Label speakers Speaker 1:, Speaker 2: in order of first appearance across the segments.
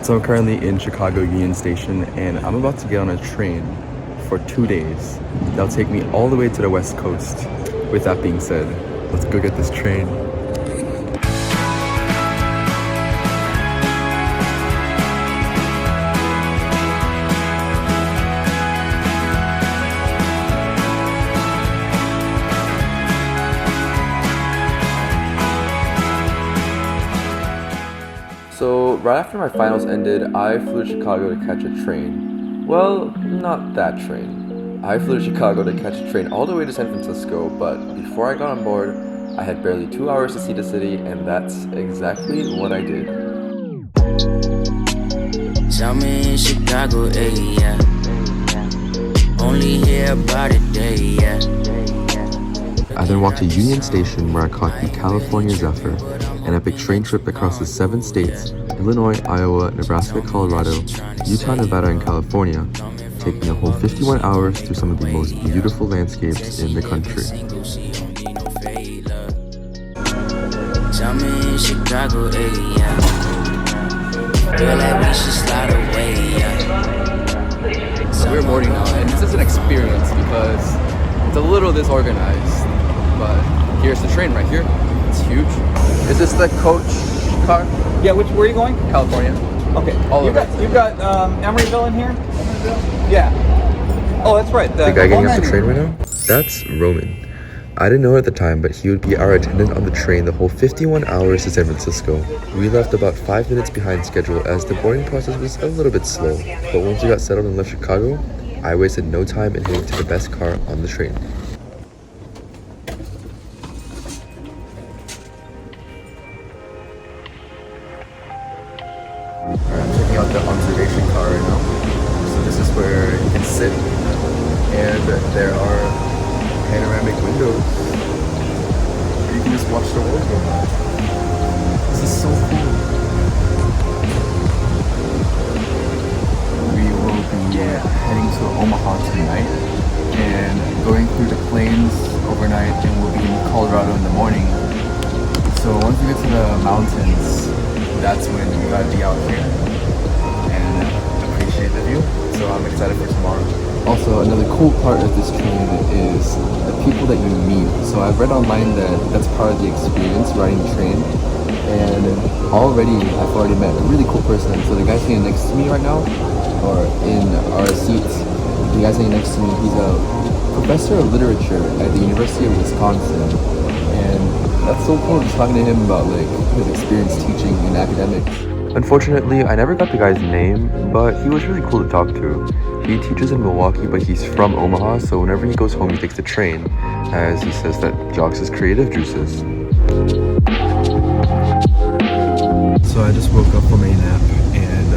Speaker 1: So I'm currently in Chicago Union Station and I'm about to get on a train for 2 days. That'll take me all the way to the West Coast. With that being said, let's go get this train. So right after my finals ended, I flew to Chicago to catch a train. Well, not that train. I flew to Chicago to catch a train all the way to San Francisco, but before I got on board, I had barely 2 hours to see the city, and that's exactly what I did. Tell me in Chicago, yeah. Only hear about it, yeah. I then walked to Union Station where I caught the California Zephyr, an epic train trip across the 7 states, Illinois, Iowa, Nebraska, Colorado, Utah, Nevada, and California, taking a whole 51 hours through some of the most beautiful landscapes in the country. So we're boarding now, and this is an experience because it's a little disorganized, but here's the train right here. It's huge. Is this the coach car?
Speaker 2: Yeah, where are you going?
Speaker 1: California.
Speaker 2: Okay. You've got Emeryville in here? Emeryville? Yeah. Oh, that's right.
Speaker 1: The guy getting off the train right now? That's Roman. I didn't know at the time, but he would be our attendant on the train the whole 51 hours to San Francisco. We left about 5 minutes behind schedule as the boarding process was a little bit slow. But once we got settled and left Chicago, I wasted no time in heading to the best car on the train. I'm checking out the observation car right now. So this is where you can sit, and there are panoramic windows. You can just watch the world go by. This is so cool. We will be heading to Omaha tonight and going through the plains overnight, and we'll be in Colorado in the morning. So once we get to the mountains, that's when we gotta be out here and appreciate the view. So I'm excited for tomorrow. Also, another cool part of this train is the people that you meet. So I've read online that that's part of the experience riding the train. And I've already met a really cool person. So the guy sitting next to me right now, or in our seats, the guy sitting next to me, he's a professor of literature at the University of Wisconsin. And that's so cool just talking to him about like his experience teaching in academics. Unfortunately, I never got the guy's name, but he was really cool to talk to. He teaches in Milwaukee, but he's from Omaha, so whenever he goes home, he takes the train, as he says that jogs his creative juices. So I just woke up from a nap, and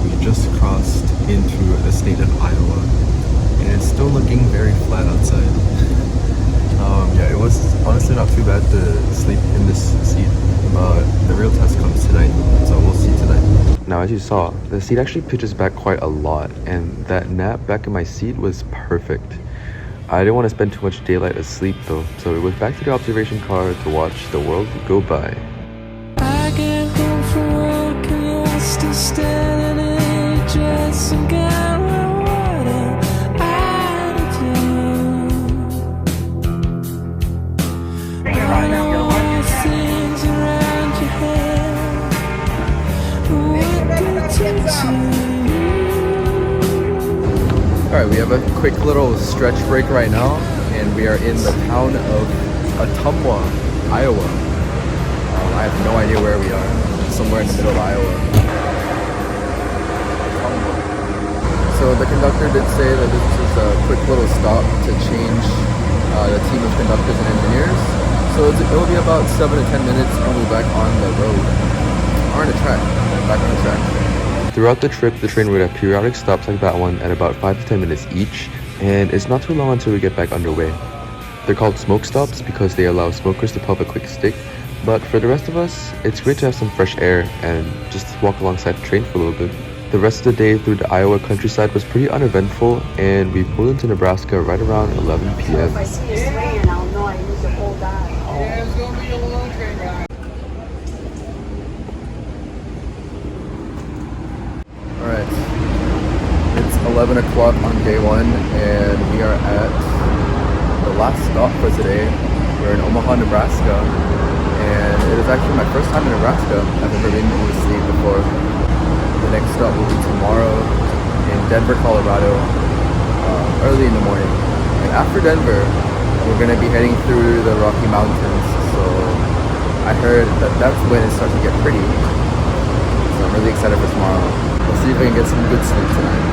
Speaker 1: we just crossed into the state of Iowa, and it's still looking very flat outside. It was honestly not too bad to sleep in this seat, but the real test comes tonight, so we'll see tonight. Now, as you saw, the seat actually pitches back quite a lot, and that nap back in my seat was perfect. I didn't want to spend too much daylight asleep though, so it was back to the observation car to watch the world go by. I get home from work and you're still standing in your dressing gown. Alright, we have a quick little stretch break right now, and we are in the town of Ottumwa, Iowa. I have no idea where we are, somewhere in the middle of Iowa. So the conductor did say that this is a quick little stop to change the team of conductors and engineers. So it will be about 7 to 10 minutes and we'll be back on the road, or on the track, back on the track. Throughout the trip, the train would have periodic stops like that one at about 5 to 10 minutes each, and it's not too long until we get back underway. They're called smoke stops because they allow smokers to puff a quick stick, but for the rest of us, it's great to have some fresh air and just walk alongside the train for a little bit. The rest of the day through the Iowa countryside was pretty uneventful, and we pulled into Nebraska right around 11 p.m.
Speaker 3: If I see a strand, I'll know I need to hold that.
Speaker 2: Yeah, it's gonna be a long train ride.
Speaker 1: Alright, it's 11 o'clock on day one, and we are at the last stop for today. We're in Omaha, Nebraska, and it is actually my first time in Nebraska. I've never been overseas before. The next stop will be tomorrow in Denver, Colorado, early in the morning. And after Denver, we're going to be heading through the Rocky Mountains, so I heard that that's when it starts to get pretty. So I'm really excited for tomorrow. We'll see if I can get some good sleep tonight.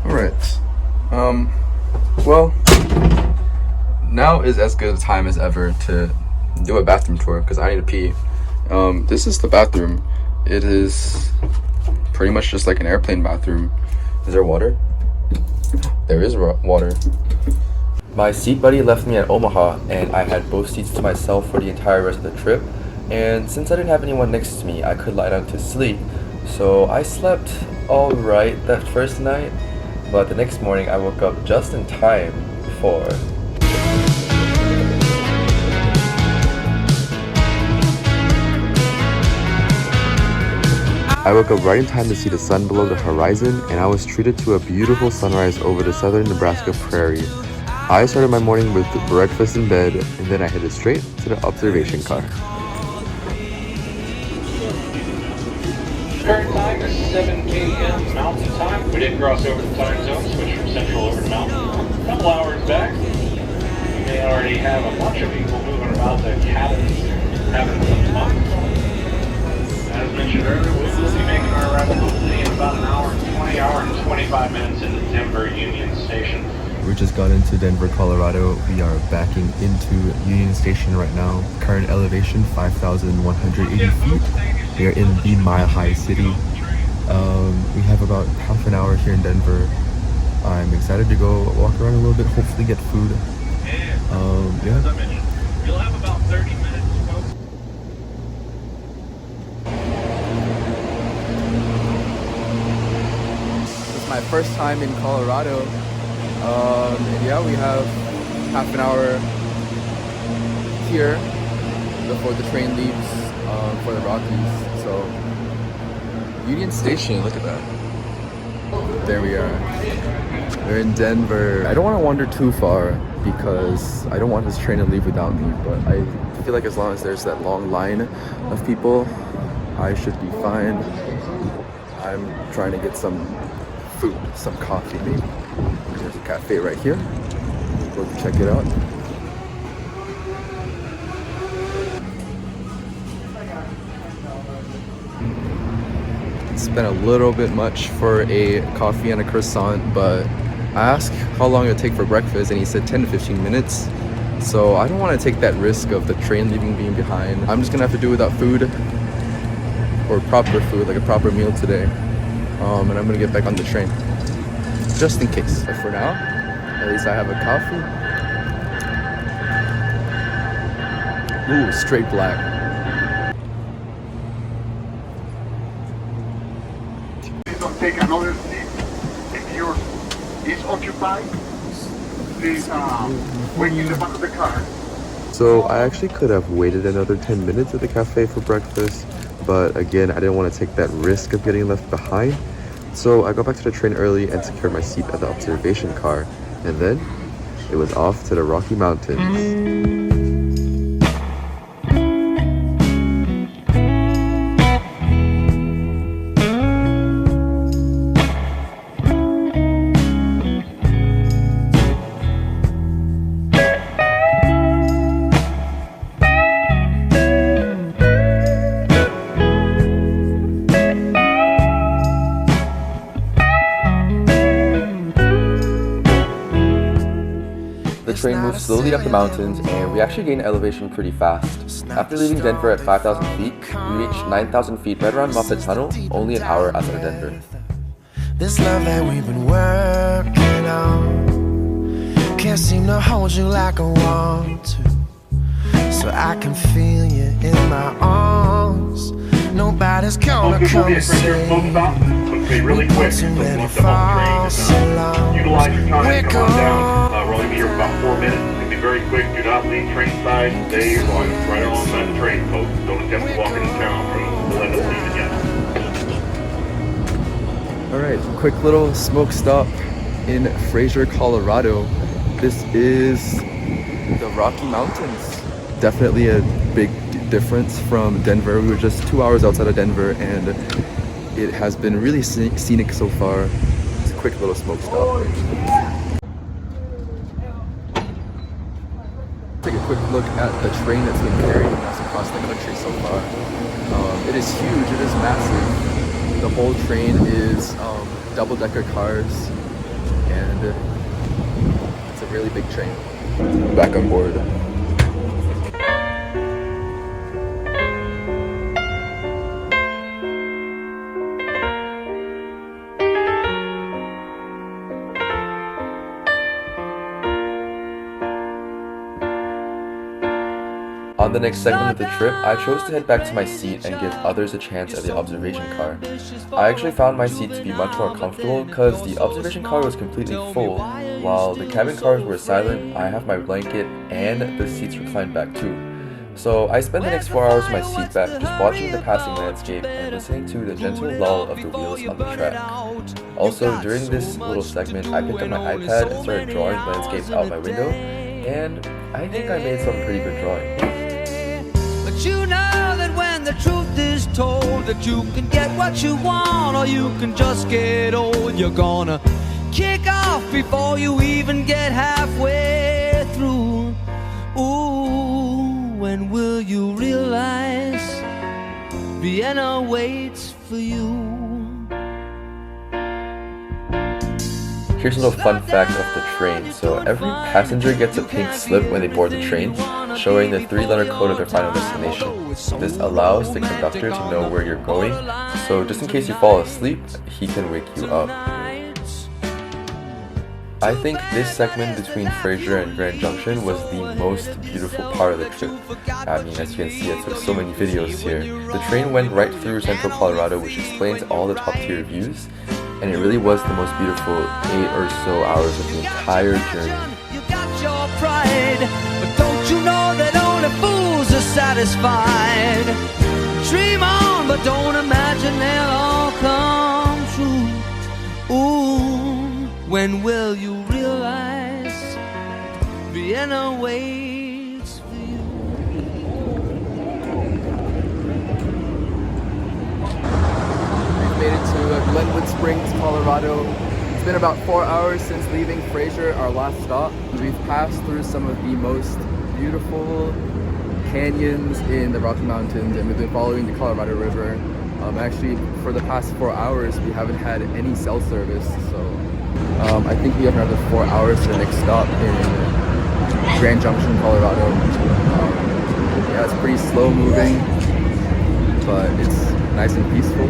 Speaker 1: Alright. Well, now is as good a time as ever to do a bathroom tour because I need to pee. This is the bathroom. It is pretty much just like an airplane bathroom. Is there water? There is water. My seat buddy left me at Omaha, and I had both seats to myself for the entire rest of the trip. And since I didn't have anyone next to me, I could lie down to sleep. So I slept alright that first night, but the next morning I woke up just in time for... I woke up right in time to see the sun below the horizon, and I was treated to a beautiful sunrise over the southern Nebraska prairie. I started my morning with breakfast in bed, and then I headed straight to the observation car.
Speaker 4: Current time is 7 a.m. Mountain Time. We did cross over the time zone, switch from Central over to Mountain. A couple hours back, you may already have a bunch of people moving about the cabins, having some fun. As mentioned earlier, we will be making our arrival hopefully in about an hour and 25 minutes into Denver Union Station.
Speaker 1: We just got into Denver, Colorado. We are backing into Union Station right now. Current elevation 5,180 feet. We are in the Mile High City. We have about half an hour here in Denver. I'm excited to go walk around a little bit, hopefully get food. Yeah.
Speaker 4: As I mentioned, you'll have about 30 minutes to go.
Speaker 1: It's my first time in Colorado. And yeah, we have half an hour here before the train leaves for the Rockies. So, Union Station, look at that. There we are. We're in Denver. I don't want to wander too far because I don't want this train to leave without me, but I feel like as long as there's that long line of people, I should be fine. I'm trying to get some food, some coffee maybe. There's a cafe right here. Go check it out. It's been a little bit much for a coffee and a croissant, but I asked how long it would take for breakfast and he said 10 to 15 minutes. So I don't want to take that risk of the train being behind. I'm just gonna have to do without food, or proper food, like a proper meal today. And I'm gonna get back on the train, just in case. But for now, at least I have a coffee. Ooh, straight black.
Speaker 5: Please don't take another seat. If yours is occupied, please wait in the back of the car.
Speaker 1: So I actually could have waited another 10 minutes at the cafe for breakfast, but again, I didn't want to take that risk of getting left behind. So I got back to the train early and secured my seat at the observation car. And then it was off to the Rocky Mountains. The train moved slowly up the mountains, and we actually gained elevation pretty fast. After leaving Denver at 5,000 feet, we reached 9,000 feet right around Muppet Tunnel, only an hour outside of Denver.
Speaker 6: This love that we've been working on can't seem to hold you like I want to, so I can feel you in my arms. Nobody's gonna come and save me.
Speaker 4: Really quick, so once the whole train is done, utilize your time, come on down. We're only be here for about 4 minutes. It's gonna be very quick. Do not leave train side. Stay right alongside the train, folks. Don't attempt to
Speaker 1: quick little smoke stop in Fraser, Colorado. This is the Rocky Mountains. Definitely a big difference from Denver. We were just 2 hours outside of Denver and it has been really scenic so far. It's a quick little smoke stop. Take a quick look at the train that's been carrying us across the country so far. It is huge, it is massive. The whole train is double-decker cars and it's a really big train. Back on board.
Speaker 7: On the next segment of the trip, I chose to head back to my seat and give others a chance at the observation car. I actually found my seat to be much more comfortable because the observation car was completely full, while the cabin cars were silent. I have my blanket and the seats reclined back too. So I spent the next 4 hours with my seat back just watching the passing landscape and listening to the gentle lull of the wheels on the track. Also, during this little segment, I picked up my iPad and started drawing landscapes out my window, and I think I made some pretty good drawing.
Speaker 6: But you know that when the truth is told, that you can get what you want or you can just get old. You're gonna kick off before you even get halfway through. Ooh, when will you realize Vienna waits for you?
Speaker 7: Here's a little fun fact of the train. So every passenger gets a pink slip when they board the train, showing the 3-letter code of their final destination. This allows the conductor to know where you're going, so just in case you fall asleep, he can wake you up. I think this segment between Fraser and Grand Junction was the most beautiful part of the trip. I mean, as you can see, I took so many videos here. The train went right through central Colorado, which explains all the top tier views, and it really was the most beautiful 8 or so hours of the entire journey.
Speaker 6: You got your pride, but don't you know that only fools are satisfied? Dream on, but don't imagine they'll all come true. Ooh, when will you realize Vienna waits for you?
Speaker 1: We've made it to Glenwood Springs, Colorado. It's been about 4 hours since leaving Fraser, our last stop. We've passed through some of the most beautiful canyons in the Rocky Mountains, and we've been following the Colorado River. Actually, for the past 4 hours, we haven't had any cell service, so I think we have another 4 hours to the next stop in Grand Junction, Colorado. Yeah, it's pretty slow moving, but it's nice and peaceful.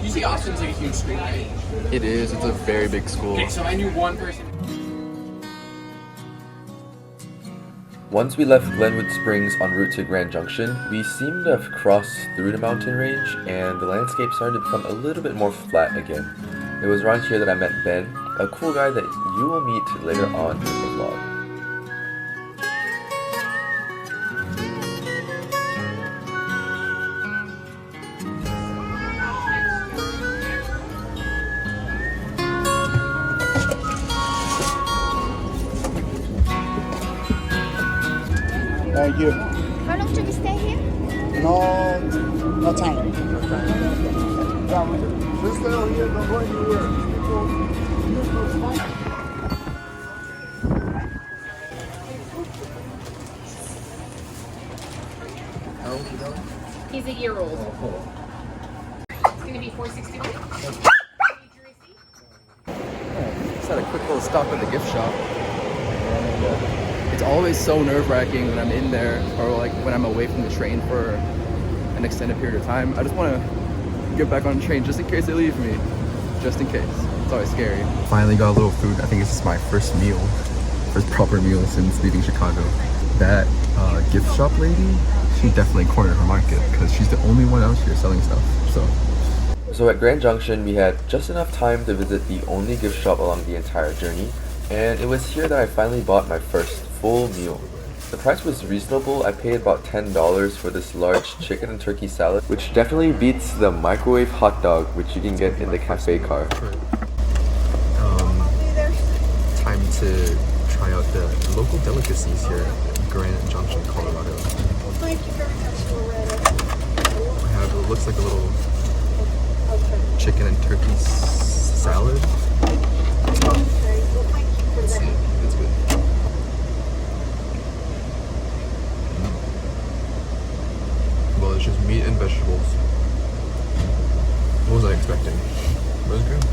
Speaker 2: You see Austin's like a huge school, right?
Speaker 1: It is. It's a very big school.
Speaker 2: Okay, so I knew one person.
Speaker 7: Once we left Glenwood Springs en route to Grand Junction, we seemed to have crossed through the mountain range and the landscape started to become a little bit more flat again. It was around here that I met Ben, a cool guy that you will meet later on in the vlog.
Speaker 8: Thank you.
Speaker 3: How long should we stay here?
Speaker 8: No time.
Speaker 5: Yeah, we stay over here, don't go anywhere.
Speaker 9: He's a year old. It's going to be $4.61.
Speaker 1: Just had a quick little stop at the gift shop. And, it's always so nerve-wracking when I'm in there, or like when I'm away from the train for an extended period of time. I just want to get back on the train just in case they leave me. Just in case. It's always scary. Finally got a little food. I think this is my first meal. First proper meal since leaving Chicago. That gift shop lady, she definitely cornered her market because she's the only one out here selling stuff.
Speaker 7: So at Grand Junction, we had just enough time to visit the only gift shop along the entire journey, and it was here that I finally bought my first full meal. The price was reasonable. I paid about $10 for this large chicken and turkey salad, which definitely beats the microwave hot dog, which you can get in the cafe car.
Speaker 10: Time to try out the local delicacies here in Granite Junction, Colorado.
Speaker 3: Well, thank you very much, Loretta.
Speaker 10: I have, it looks like a little chicken and turkey salad.
Speaker 3: Okay, well, thank you for
Speaker 10: Let's see,
Speaker 3: that.
Speaker 10: it's good. Well, it's just meat and vegetables. What was I expecting? But it's good.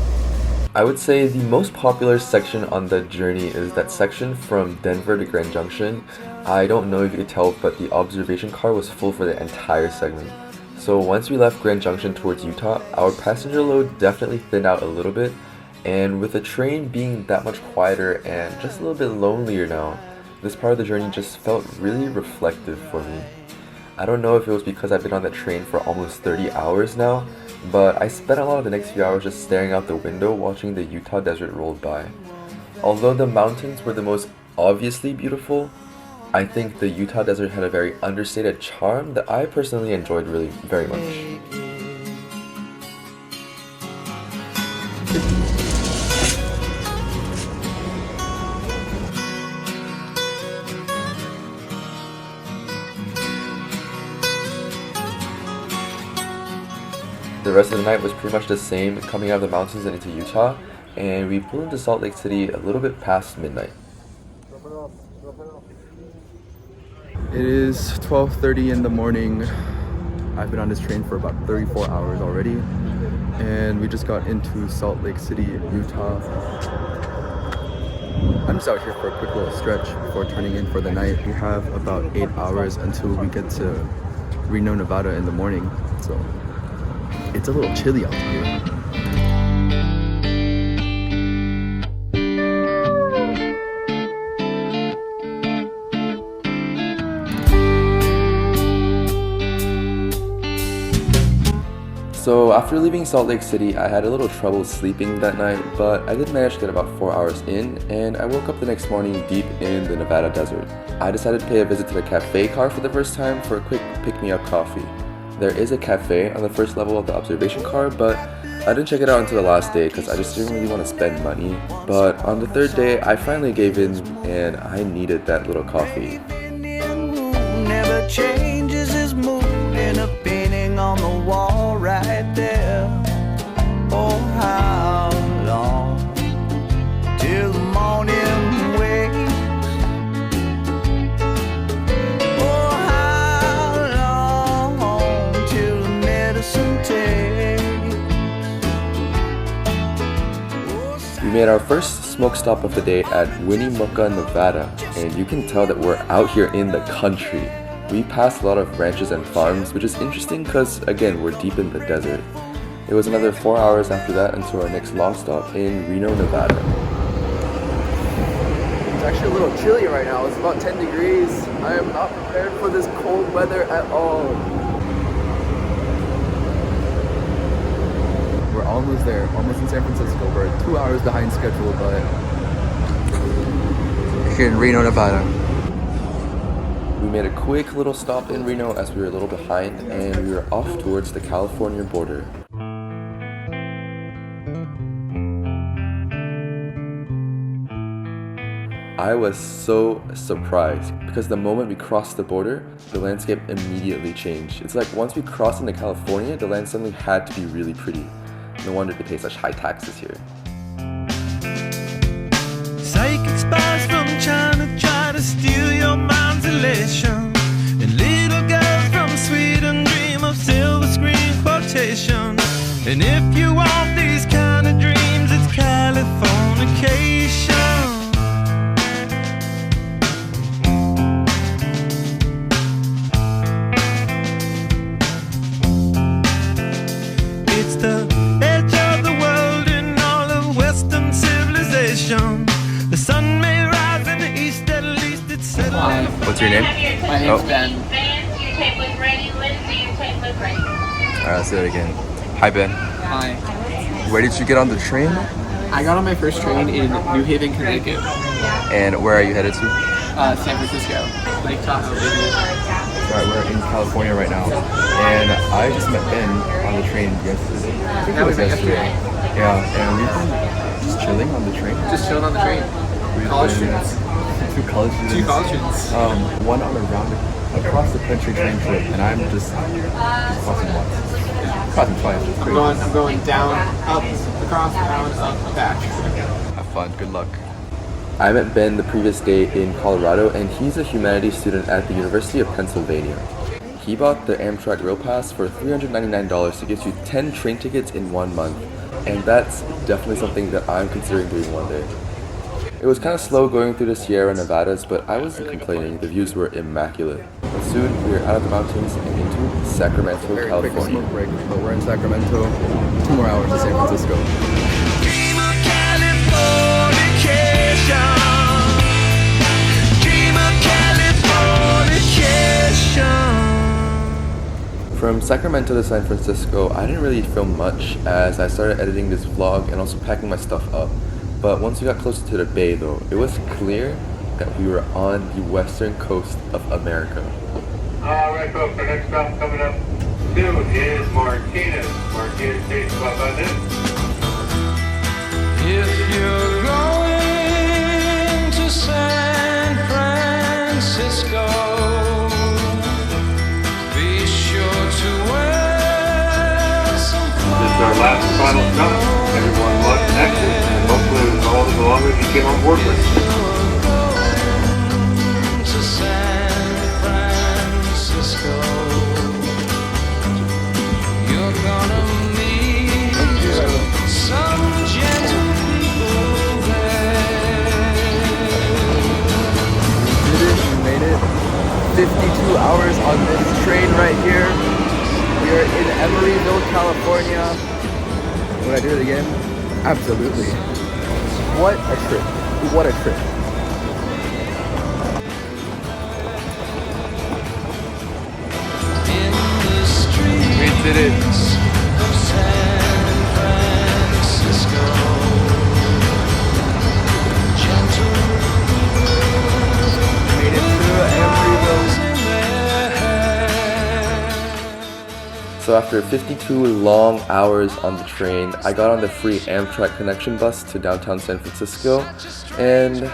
Speaker 7: I would say the most popular section on the journey is that section from Denver to Grand Junction. I don't know if you could tell, but the observation car was full for the entire segment. So once we left Grand Junction towards Utah, our passenger load definitely thinned out a little bit, and with the train being that much quieter and just a little bit lonelier now, this part of the journey just felt really reflective for me. I don't know if it was because I've been on the train for almost 30 hours now, but I spent a lot of the next few hours just staring out the window watching the Utah desert roll by. Although the mountains were the most obviously beautiful, I think the Utah desert had a very understated charm that I personally enjoyed really very much. The rest of the night was pretty much the same, coming out of the mountains and into Utah, and we pulled into Salt Lake City a little bit past midnight.
Speaker 1: It is 12:30 in the morning. I've been on this train for about 34 hours already, and we just got into Salt Lake City, Utah. I'm just out here for a quick little stretch before turning in for the night. We have about 8 hours until we get to Reno, Nevada in the morning, so it's a little chilly out here.
Speaker 7: So after leaving Salt Lake City, I had a little trouble sleeping that night, but I did manage to get about 4 hours in, and I woke up the next morning deep in the Nevada desert. I decided to pay a visit to the cafe car for the first time for a quick pick-me-up coffee. There is a cafe on the first level of the observation car, but I didn't check it out until the last day because I just didn't really want to spend money. But on the third day, I finally gave in and I needed that little coffee.
Speaker 6: Never changes his mood in a painting on the wall right there. Oh, how long till the morning wakes? Oh, how long till the medicine takes?
Speaker 7: We made our first smoke stop of the day at Winnemucca, Nevada, and you can tell that we're out here in the country. We passed a lot of ranches and farms, which is interesting because, again, we're deep in the desert. It was another 4 hours after that until our next long stop in Reno, Nevada.
Speaker 1: It's actually a little chilly right now. It's about 10 degrees. I am not prepared for this cold weather at all. We're almost there, almost in San Francisco. We're 2 hours behind schedule, but here in Reno, Nevada.
Speaker 7: We made a quick little stop in Reno as we were a little behind, and we were off towards the California border. I was so surprised because the moment we crossed the border, the landscape immediately changed. It's like once we crossed into California, the land suddenly had to be really pretty. No wonder they pay such high taxes here.
Speaker 6: Psychic spies from China try to steal your mind's elation, and little girls from Sweden dream of silver screen quotation. And if you want these kind of dreams, it's Californication. It's the edge of the world in all of Western civilization. The sun may rise in the east, at least it's settled.
Speaker 7: What's your name?
Speaker 2: My name's Ben.
Speaker 7: Alright, let's do it again. Hi, Ben.
Speaker 2: Hi.
Speaker 7: Where did you get on the train?
Speaker 2: I got on my first train in New Haven, Connecticut.
Speaker 7: And where are you headed to?
Speaker 2: San Francisco. Lake Tahoe.
Speaker 1: Right, we're in California right now, and I just met Ben on the train yesterday. I think it was yesterday. Yeah, and we've been just chilling on the train.
Speaker 2: Just chilling on the train. College students.
Speaker 1: Two college students.
Speaker 2: Two college students.
Speaker 1: One on a round across the country train trip, and I'm just crossing once. Crossing twice.
Speaker 2: I'm going down, up, across, down, up, back.
Speaker 1: Have fun. Good luck.
Speaker 7: I met Ben the previous day in Colorado, and he's a humanities student at the University of Pennsylvania. He bought the Amtrak Rail Pass for $399 to get you 10 train tickets in 1 month, and that's definitely something that I'm considering doing one day. It was kind of slow going through the Sierra Nevadas, but I wasn't complaining. The views were immaculate. But soon we are out of the mountains and into Sacramento, California.
Speaker 1: Quick smoke break, but we're in Sacramento. 2 more hours to San Francisco.
Speaker 7: From Sacramento to San Francisco, I didn't really film much as I started editing this vlog and also packing my stuff up. But once we got closer to the bay though, it was clear that we were on the western coast of America.
Speaker 4: Alright folks, our next stop coming up soon is Martinez. Martinez takes about 5 minutes.
Speaker 6: If you're going to San Francisco, be sure to wear some
Speaker 4: This is our last and final stop. Everyone loves exit, and hopefully it was all the belongings you came on board with.
Speaker 6: to San Francisco. You're gonna meet some gentle people there.
Speaker 1: We made it. 52 hours on this train right here. We are in Emeryville, California. Would I do it again? Absolutely. What a trip. What a trip.
Speaker 6: in the streets
Speaker 1: We did it.
Speaker 6: of San Francisco. Gentle
Speaker 1: Made it to Emeryville.
Speaker 6: in their hair.
Speaker 7: So after 52 long hours on the train, I got on the free Amtrak connection bus to downtown San Francisco, and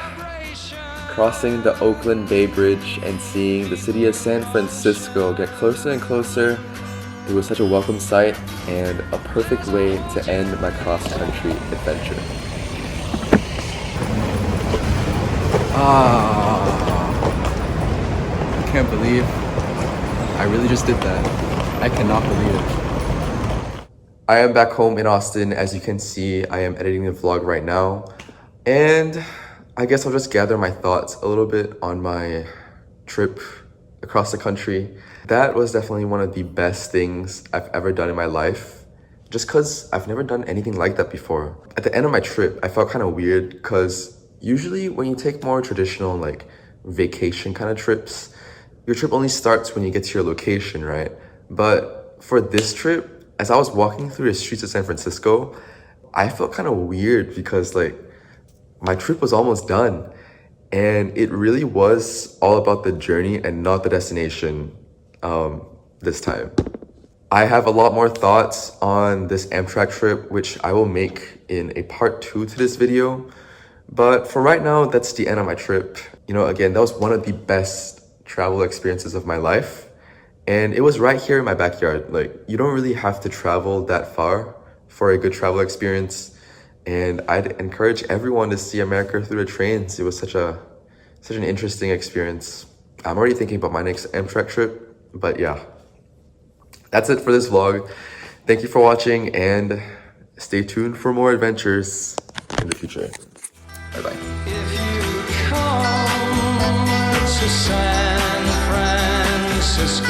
Speaker 7: crossing the Oakland Bay Bridge and seeing the city of San Francisco get closer and closer, it was such a welcome sight and a perfect way to end my cross-country adventure.
Speaker 1: I can't believe I really just did that. I cannot believe it.
Speaker 7: I am back home in Austin. As you can see, I am editing the vlog right now, and I guess I'll just gather my thoughts a little bit on my trip across the country. That was definitely one of the best things I've ever done in my life, just because I've never done anything like that before. At the end of my trip, I felt kind of weird because usually when you take more traditional like vacation kind of trips, your trip only starts when you get to your location, right? But for this trip, as I was walking through the streets of San Francisco, I felt kind of weird because like my trip was almost done, and it really was all about the journey and not the destination this time. I have a lot more thoughts on this Amtrak trip, which I will make in a part 2 to this video. But for right now, that's the end of my trip. You know, again, that was one of the best travel experiences of my life. And it was right here in my backyard. Like, you don't really have to travel that far for a good travel experience. And I'd encourage everyone to see America through the trains. It was such an interesting experience. I'm already thinking about my next Amtrak trip, but yeah. That's it for this vlog. Thank you for watching, and stay tuned for more adventures in the future. Bye-bye.
Speaker 6: If you come to San Francisco,